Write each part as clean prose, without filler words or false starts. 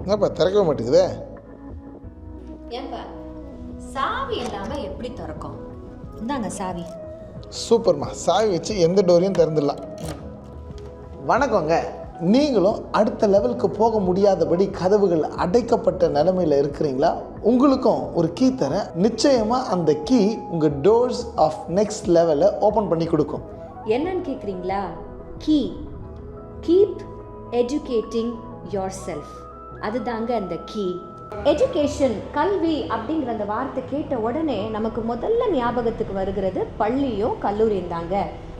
என்னப்பா திறக்கவே மாட்டேங்குதே? ஏன்பா சாவி இல்லாம எப்படி திறக்கும்? இந்தாங்க சாவி. சூப்பர்மா, சாவி வச்சு எந்த டோரையும் திறந்துடலாம். வணக்கங்க. நீங்களும் அடுத்த லெவலுக்கு போக முடியாதபடி கதவுகள் அடைக்கப்பட்ட நிலைமையில் இருக்கிறீங்களா? உங்களுக்கும் ஒரு கீ தரேன். நிச்சயமாக அந்த கீ உங்கள் டோர்ஸ் ஆஃப் நெக்ஸ்ட் லெவலை ஓப்பன் பண்ணி கொடுக்கும். என்னன்னு கேட்குறீங்களா? Key. Keep educating yourself. அதுதாங்க அந்த கீ. எஜுகேஷன், கல்வி அப்படிங்கிற அந்த வார்த்தை கேட்ட உடனே நமக்கு முதல்ல ஞாபகத்துக்கு வருகிறது பள்ளியும் கல்லூரியும் தாங்க.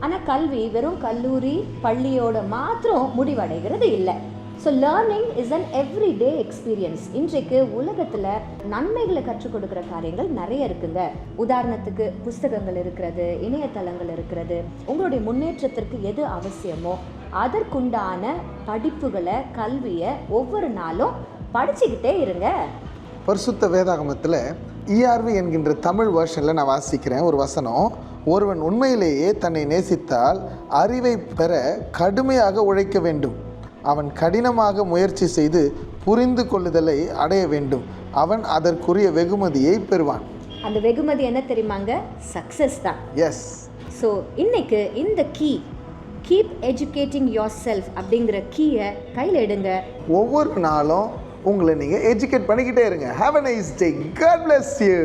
ஆனால் கல்வி வெறும் கல்லூரி பள்ளியோட மாத்திரம் முடிவடைகிறது இல்லை. So learning is an everyday experience. இன்றைக்கு உலகத்தில் நன்மைகளை கற்றுக் கொடுக்குற காரியங்கள் நிறைய இருக்குங்க. உதாரணத்துக்கு புஸ்தகங்கள் இருக்கிறது, இணையதளங்கள் இருக்கிறது. உங்களுடைய முன்னேற்றத்திற்கு எது அவசியமோ அதற்குண்டான படிப்புகளை, கல்வியை ஒவ்வொரு நாளும் படிச்சுக்கிட்டே இருங்க. பரிசுத்த வேதாகமத்தில் ERV என்கின்ற தமிழ் வெர்ஷனில் நான் வாசிக்கிறேன் ஒரு வசனம். ஒருவன் உண்மையிலேயே தன்னை நேசித்தால் அறிவை பெற கடுமையாக உழைக்க வேண்டும். அவன் கடினமாக முயற்சி செய்து புரிந்து கொள்ளுதலை அடைய வேண்டும். அவன் அதற்குரிய வெகுமதியை பெறுவான். அந்த வெகுமதி என்ன தெரியுமாங்க? சக்ஸஸ் தான். எஸ். ஸோ இன்னைக்கு இந்த கீப் எஜுகேட்டிங் யோர் செல்ஃப் அப்படிங்கிற கீயை கையில் எடுங்க. ஒவ்வொரு நாளும் உங்களை நீங்கள் எஜுகேட் பண்ணிக்கிட்டே இருங்க. Have a nice day. God bless you.